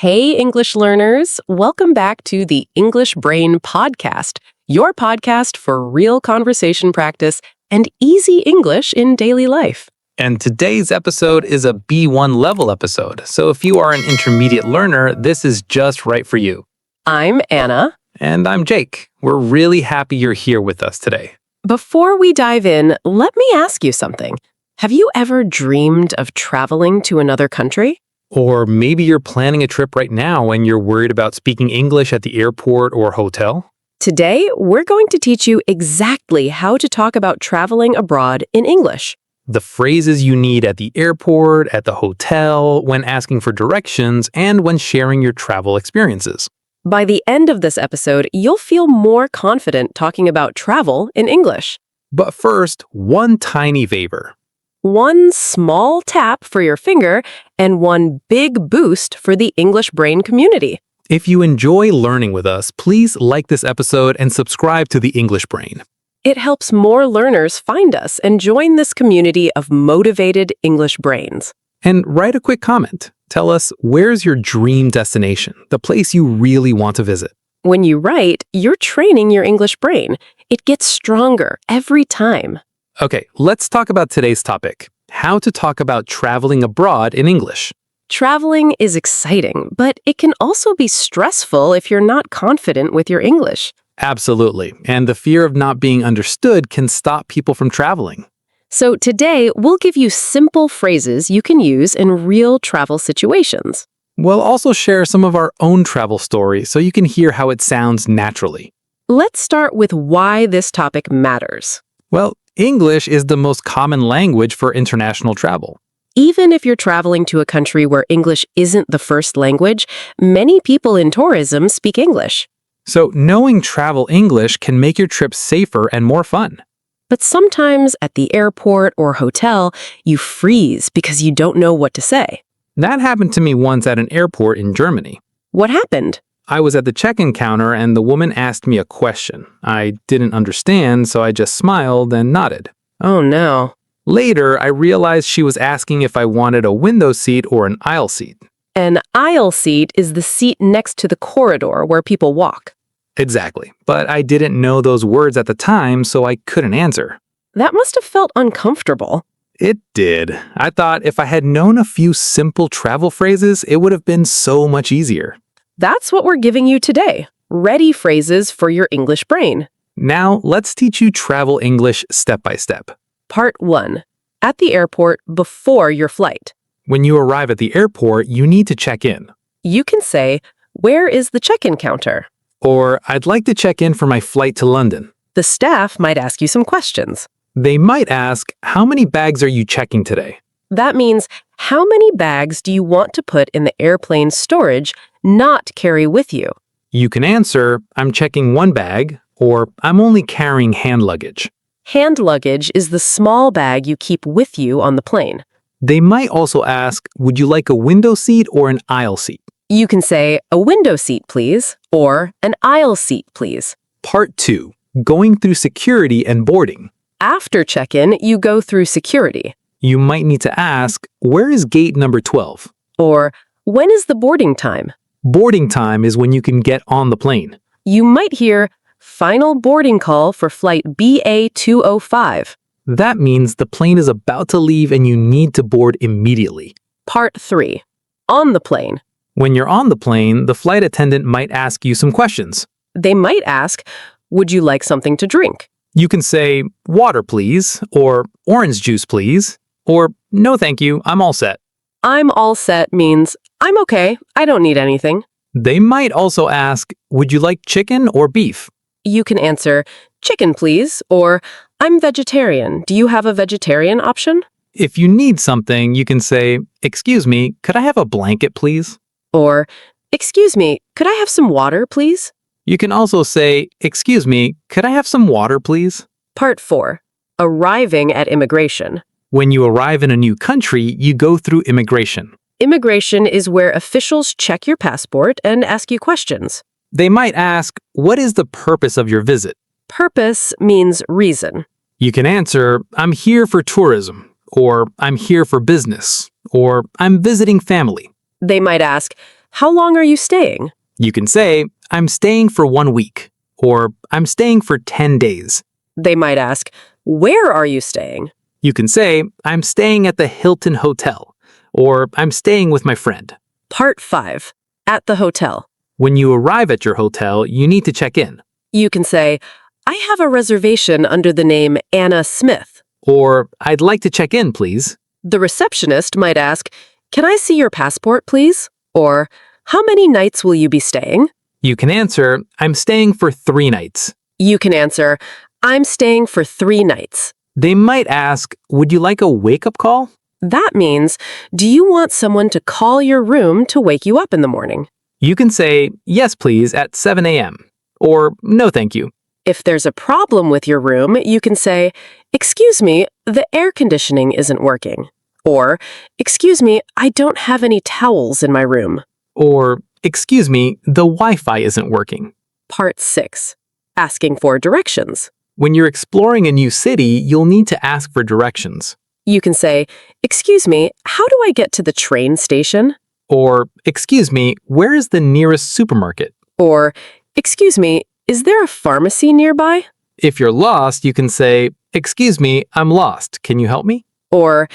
Hey, English learners. Welcome back to the English Brain Podcast, your podcast for real conversation practice and easy English in daily life. And today's episode is a B1 level episode. So if you are an intermediate learner, this is just right for you. I'm Anna. And I'm Jake. We're really happy you're here with us today. Before we dive in, let me ask you something. Have you ever dreamed of traveling to another country? Or maybe you're planning a trip right now and you're worried about speaking English at the airport or hotel. Today, we're going to teach you exactly how to talk about traveling abroad in English. The phrases you need at the airport, at the hotel, when asking for directions, and when sharing your travel experiences. By the end of this episode, you'll feel more confident talking about travel in English. But first, one tiny favor. One small tap for your finger and one big boost for the English Brain community. If you enjoy learning with us, please like this episode and subscribe to the English Brain. It helps more learners find us and join this community of motivated English brains. And write a quick comment. Tell us, where's your dream destination, the place you really want to visit? When you write, you're training your English brain. It gets stronger every time. Okay, let's talk about today's topic, how to talk about traveling abroad in English. Traveling is exciting, but it can also be stressful if you're not confident with your English. Absolutely, and the fear of not being understood can stop people from traveling. So today, we'll give you simple phrases you can use in real travel situations. We'll also share some of our own travel stories so you can hear how it sounds naturally. Let's start with why this topic matters. Well, English is the most common language for international travel. Even if you're traveling to a country where English isn't the first language, many people in tourism speak English. So knowing travel English can make your trip safer and more fun. But sometimes at the airport or hotel, you freeze because you don't know what to say. That happened to me once at an airport in Germany. What happened? I was at the check-in counter and the woman asked me a question. I didn't understand, so I just smiled and nodded. Oh no. Later, I realized she was asking if I wanted a window seat or an aisle seat. An aisle seat is the seat next to the corridor where people walk. Exactly, but I didn't know those words at the time, so I couldn't answer. That must have felt uncomfortable. It did. I thought if I had known a few simple travel phrases, it would have been so much easier. That's what we're giving you today. Ready phrases for your English brain. Now, let's teach you travel English step by step. Part 1. At the airport before your flight. When you arrive at the airport, you need to check in. You can say, "Where is the check-in counter?" Or, "I'd like to check in for my flight to London." The staff might ask you some questions. They might ask, "How many bags are you checking today?" That means, how many bags do you want to put in the airplane storage, not carry with you? You can answer, "I'm checking one bag," or "I'm only carrying hand luggage." Hand luggage is the small bag you keep with you on the plane. They might also ask, "Would you like a window seat or an aisle seat?" You can say, "A window seat, please," or "An aisle seat, please." Part 2. Going through security and boarding. After check-in, you go through security. You might need to ask, "Where is gate number 12? Or, "When is the boarding time?" Boarding time is when you can get on the plane. You might hear, "Final boarding call for flight BA205. That means the plane is about to leave and you need to board immediately. Part 3. On the plane. When you're on the plane, the flight attendant might ask you some questions. They might ask, "Would you like something to drink?" You can say, "Water, please," or "Orange juice, please," or "No, thank you, I'm all set." "I'm all set" means, "I'm okay, I don't need anything." They might also ask, "Would you like chicken or beef?" You can answer, "Chicken, please," or "I'm vegetarian. Do you have a vegetarian option?" If you need something, you can say, "Excuse me, could I have a blanket, please?" Or, "Excuse me, could I have some water, please?" You can also say, "Excuse me, could I have some water, please?" Part 4. Arriving at immigration. When you arrive in a new country, you go through immigration. Immigration is where officials check your passport and ask you questions. They might ask, "What is the purpose of your visit?" Purpose means reason. You can answer, "I'm here for tourism," or "I'm here for business," or "I'm visiting family." They might ask, how long are you staying? You can say, I'm staying for 1 week, or I'm staying for 10 days. They might ask, where are you staying? You can say, I'm staying at the Hilton Hotel, or I'm staying with my friend. Part 5. At the hotel. When you arrive at your hotel, you need to check in. You can say, I have a reservation under the name Anna Smith. Or, I'd like to check in, please. The receptionist might ask, can I see your passport, please? Or, how many nights will you be staying? You can answer, I'm staying for 3 nights. You can answer, I'm staying for 3 nights. They might ask, would you like a wake-up call? That means, do you want someone to call your room to wake you up in the morning? You can say, yes, please, at 7 a.m. Or, no, thank you. If there's a problem with your room, you can say, excuse me, the air conditioning isn't working. Or, excuse me, I don't have any towels in my room. Or, excuse me, the Wi-Fi isn't working. Part 6. Asking for directions. When you're exploring a new city, you'll need to ask for directions. You can say, excuse me, how do I get to the train station? Or, excuse me, where is the nearest supermarket? Or, excuse me, is there a pharmacy nearby? If you're lost, you can say, excuse me, I'm lost. Can you help me? Or,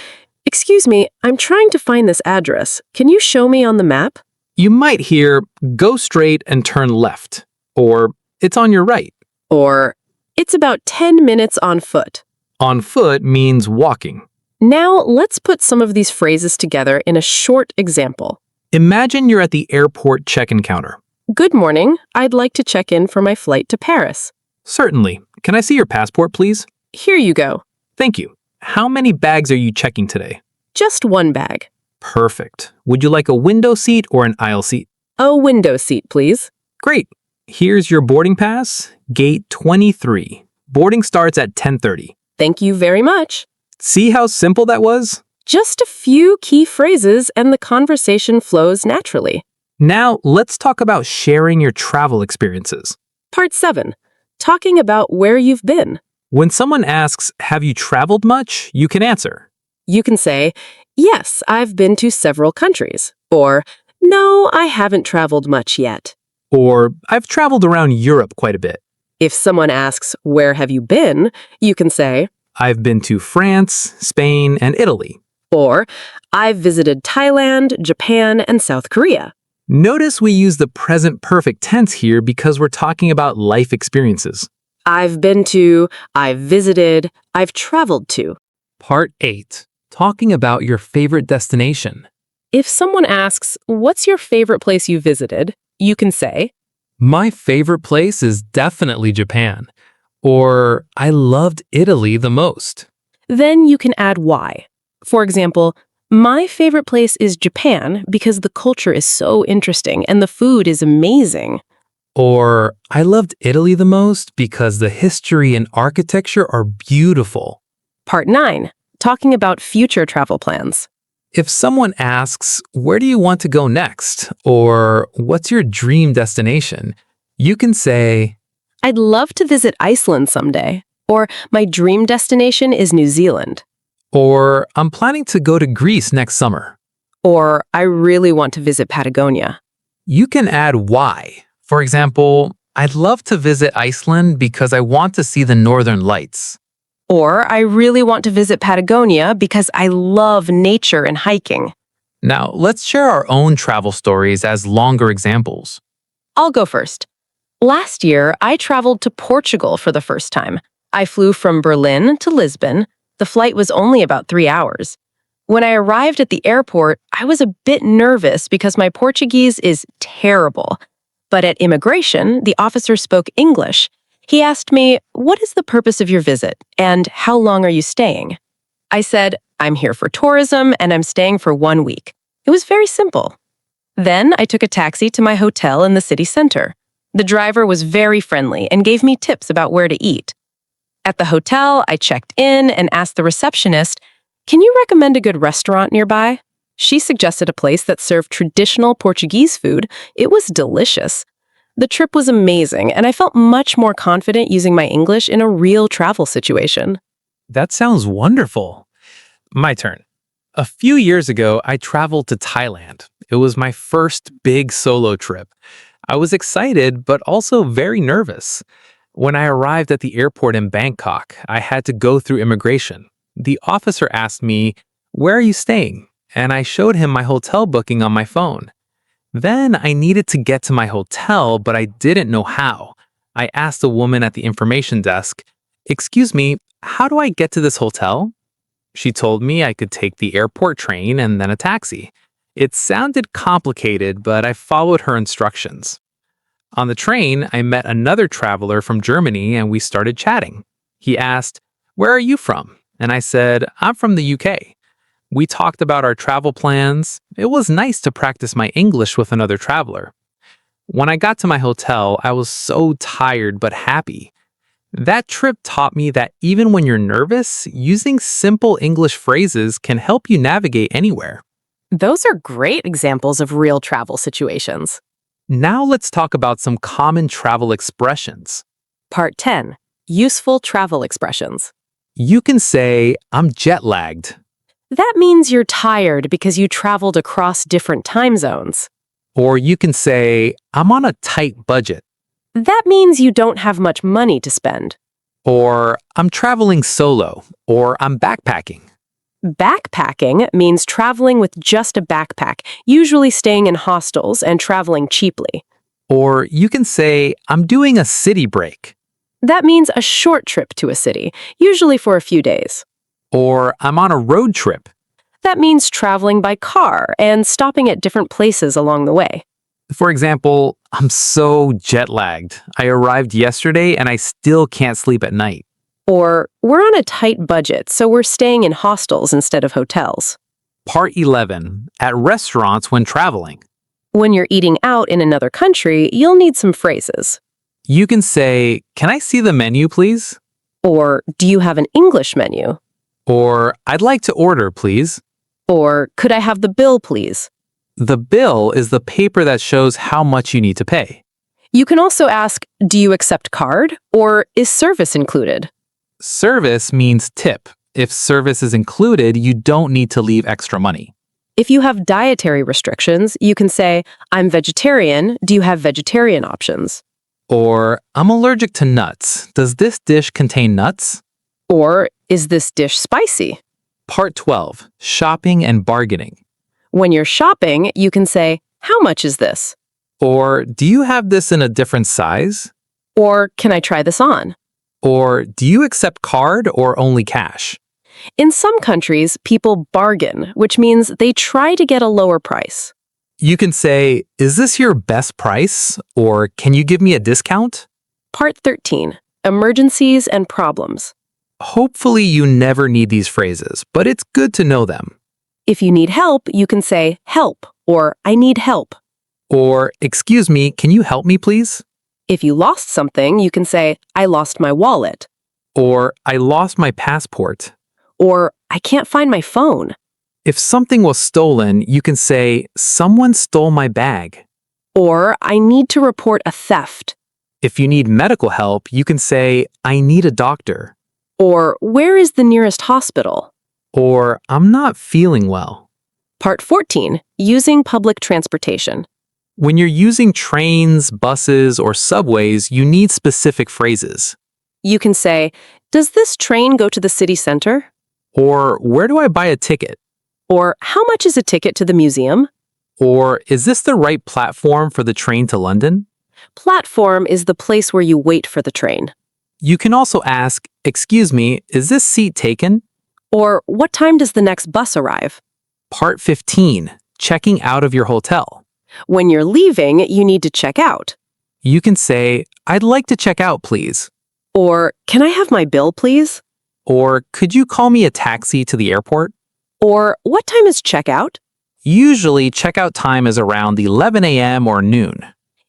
excuse me, I'm trying to find this address. Can you show me on the map? You might hear, go straight and turn left. Or, it's on your right. Or, it's about 10 minutes on foot. On foot means walking. Now, let's put some of these phrases together in a short example. Imagine you're at the airport check-in counter. Good morning. I'd like to check in for my flight to Paris. Certainly. Can I see your passport, please? Here you go. Thank you. How many bags are you checking today? Just 1 bag. Perfect. Would you like a window seat or an aisle seat? A window seat, please. Great. Here's your boarding pass, gate 23. Boarding starts at 10:30. Thank you very much. See how simple that was? Just a few key phrases and the conversation flows naturally. Now, let's talk about sharing your travel experiences. Part 7. Talking about where you've been. When someone asks, have you traveled much? You can answer. You can say, yes, I've been to several countries. Or, no, I haven't traveled much yet. Or, I've traveled around Europe quite a bit. If someone asks, where have you been? You can say, I've been to France, Spain, and Italy. or, I've visited Thailand, Japan, and South Korea. Notice we use the present perfect tense here because we're talking about life experiences. I've been to, I've visited, I've traveled to. Part 8. Talking about your favorite destination. If someone asks, what's your favorite place you visited? You can say, My favorite place is definitely Japan. Or, I loved Italy the most. then you can add why. For example, my favorite place is Japan because the culture is so interesting and the food is amazing. Or, I loved Italy the most because the history and architecture are beautiful. Part 9. Talking about future travel plans. If someone asks, where do you want to go next? Or, what's your dream destination? You can say, I'd love to visit Iceland someday. Or, my dream destination is New Zealand. or, I'm planning to go to Greece next summer. Or, I really want to visit Patagonia. You can add why. For example, I'd love to visit Iceland because I want to see the northern lights. Or, I really want to visit Patagonia because I love nature and hiking. Now, let's share our own travel stories as longer examples. I'll go first. Last year, I traveled to Portugal for the first time. I flew from Berlin to Lisbon. The flight was only about 3 hours. When I arrived at the airport, I was a bit nervous because my Portuguese is terrible. But at immigration, the officer spoke English. He asked me, what is the purpose of your visit and how long are you staying? I said, I'm here for tourism and I'm staying for 1 week. It was very simple. Then I took a taxi to my hotel in the city center. The driver was very friendly and gave me tips about where to eat. At the hotel, I checked in and asked the receptionist, can you recommend a good restaurant nearby? She suggested a place that served traditional Portuguese food. It was delicious. The trip was amazing, and I felt much more confident using my English in a real travel situation. That sounds wonderful. My turn. A few years ago, I traveled to Thailand. It was my first big solo trip. I was excited, but also very nervous. When I arrived at the airport in Bangkok, I had to go through immigration. The officer asked me, "Where are you staying?" And I showed him my hotel booking on my phone. Then I needed to get to my hotel, but I didn't know how. I asked the woman at the information desk, "Excuse me, how do I get to this hotel?" She told me I could take the airport train and then a taxi. It sounded complicated, but I followed her instructions. On the train, I met another traveler from Germany and we started chatting. He asked, "Where are you from?" And I said, "I'm from the UK." We talked about our travel plans. It was nice to practice my English with another traveler. When I got to my hotel, I was so tired but happy. That trip taught me that even when you're nervous, using simple English phrases can help you navigate anywhere. Those are great examples of real travel situations. Now let's talk about some common travel expressions. Part 10. Useful travel expressions. You can say, "I'm jet lagged," That means you're tired because you traveled across different time zones. or you can say, "I'm on a tight budget," That means you don't have much money to spend. or "I'm traveling solo," or "I'm backpacking." Backpacking means traveling with just a backpack, usually staying in hostels and traveling cheaply. Or you can say, "I'm doing a city break," That means a short trip to a city, usually for a few days. or "I'm on a road trip." That means traveling by car and stopping at different places along the way. For example, "I'm so jet lagged. I arrived yesterday and I still can't sleep at night." Or, we're on a tight budget, so we're staying in hostels instead of hotels. Part 11. At restaurants when traveling. When you're eating out in another country, you'll need some phrases. You can say, "Can I see the menu, please?" Or, do you have an English menu? Or, "I'd like to order, please." Or, could I have the bill, please? The bill is the paper that shows how much you need to pay. You can also ask, do you accept card? Or, is service included? Service means tip. If service is included, you don't need to leave extra money. If you have dietary restrictions, you can say, I'm vegetarian, do you have vegetarian options? Or, "I'm allergic to nuts. Does this dish contain nuts?" Or, is this dish spicy? Part 12. Shopping and bargaining. When you're shopping, you can say, how much is this? Or, "Do you have this in a different size?" Or, can I try this on? Or, "Do you accept card or only cash?" In some countries, people bargain, which means they try to get a lower price. You can say, "Is this your best price?" Or, "Can you give me a discount?" Part 13. Emergencies and problems. Hopefully you never need these phrases, but it's good to know them. If you need help, you can say, help, or I need help. Or, "Excuse me, can you help me please?" If you lost something, you can say, I lost my wallet. Or, "I lost my passport." Or, I can't find my phone. If something was stolen, you can say, "Someone stole my bag." Or, I need to report a theft. If you need medical help, you can say, "I need a doctor." Or, where is the nearest hospital? Or, "I'm not feeling well." Part 14. Using public transportation. When you're using trains, buses, or subways, you need specific phrases. You can say, does this train go to the city center? Or, "Where do I buy a ticket?" Or, how much is a ticket to the museum? Or, "Is this the right platform for the train to London?" Platform is the place where you wait for the train. You can also ask, "Excuse me, is this seat taken?" Or, what time does the next bus arrive? Part 15. Checking out of your hotel. When you're leaving, you need to check out. You can say, "I'd like to check out, please." Or, can I have my bill, please? Or, "Could you call me a taxi to the airport?" Or, what time is checkout? Usually, checkout time is around 11 a.m. or noon.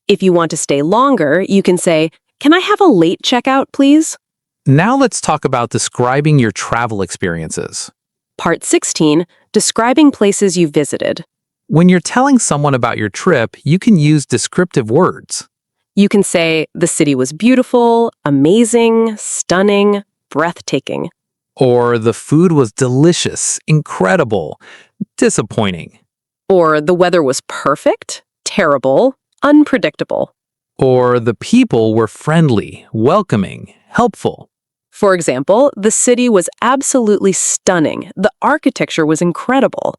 If you want to stay longer, you can say, can I have a late checkout, please? Now let's talk about describing your travel experiences. Part 16. Describing places you visited. When you're telling someone about your trip, you can use descriptive words. You can say, the city was beautiful, amazing, stunning, breathtaking. Or, "The food was delicious, incredible, disappointing." Or the weather was perfect, terrible, unpredictable. Or the people were friendly, welcoming, helpful. For example, the city was absolutely stunning. The architecture was incredible.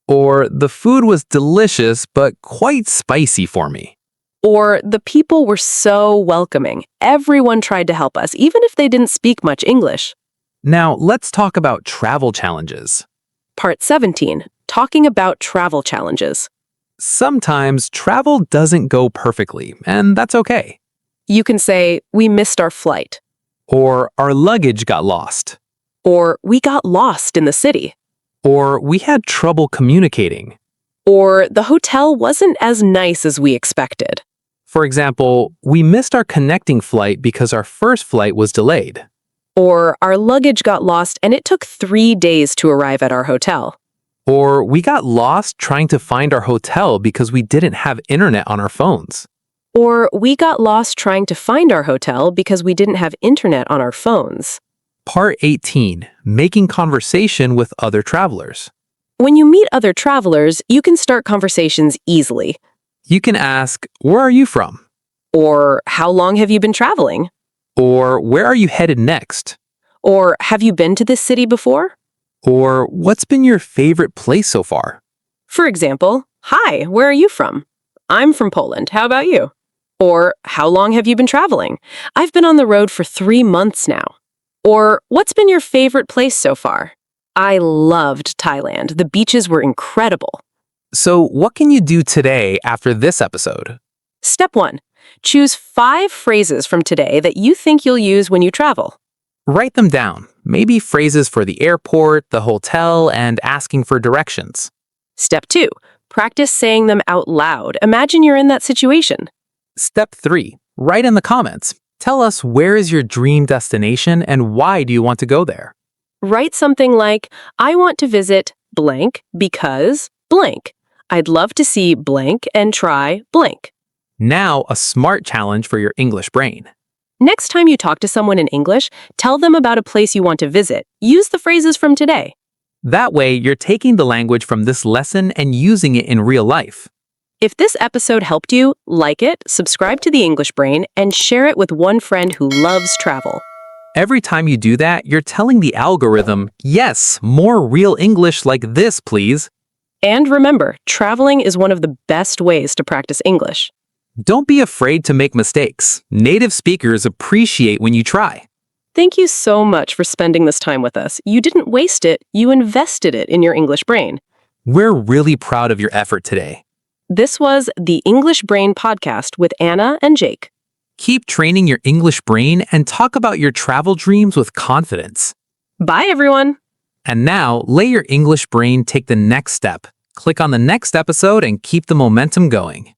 Or the food was delicious but quite spicy for me. Or the people were so welcoming. Everyone tried to help us, even if they didn't speak much English. Now, let's talk about travel challenges. Part 17, talking about travel challenges. Sometimes travel doesn't go perfectly, and that's okay. You can say, we missed our flight. Or our luggage got lost. Or we got lost in the city. Or we had trouble communicating. Or the hotel wasn't as nice as we expected. For example, we missed our connecting flight because our first flight was delayed. Or our luggage got lost and it took 3 days to arrive at our hotel. Or we got lost trying to find our hotel because we didn't have internet on our phones. Or we got lost trying to find our hotel because we didn't have internet on our phones. Part 18, making conversation with other travelers. When you meet other travelers, you can start conversations easily. You can ask, where are you from? Or how long have you been traveling? Or where are you headed next? Or have you been to this city before? Or what's been your favorite place so far? For example, hi, where are you from? I'm from Poland. How about you? Or how long have you been traveling? I've been on the road for 3 months now. Or what's been your favorite place so far? I loved Thailand. The beaches were incredible. So, what can you do today after this episode? Step 1. Choose 5 phrases from today that you think you'll use when you travel. Write them down. Maybe phrases for the airport, the hotel, and asking for directions. Step 2. Practice saying them out loud. Imagine you're in that situation. Step 3. Write in the comments. Tell us, where is your dream destination and why do you want to go there? Write something like, I want to visit blank because blank. I'd love to see blank and try blank. Now, a smart challenge for your English brain. Next time you talk to someone in English, tell them about a place you want to visit. Use the phrases from today. That way, you're taking the language from this lesson and using it in real life. If this episode helped you, like it, subscribe to the English Brain, and share it with one friend who loves travel. Every time you do that, you're telling the algorithm, yes, more real English like this, please. And remember, traveling is one of the best ways to practice English. Don't be afraid to make mistakes. Native speakers appreciate when you try. Thank you so much for spending this time with us. You didn't waste it, you invested it in your English brain. We're really proud of your effort today. This was the English Brain Podcast with Anna and Jake. Keep training your English brain and talk about your travel dreams with confidence. Bye, everyone. And now, let your English brain take the next step. Click on the next episode and keep the momentum going.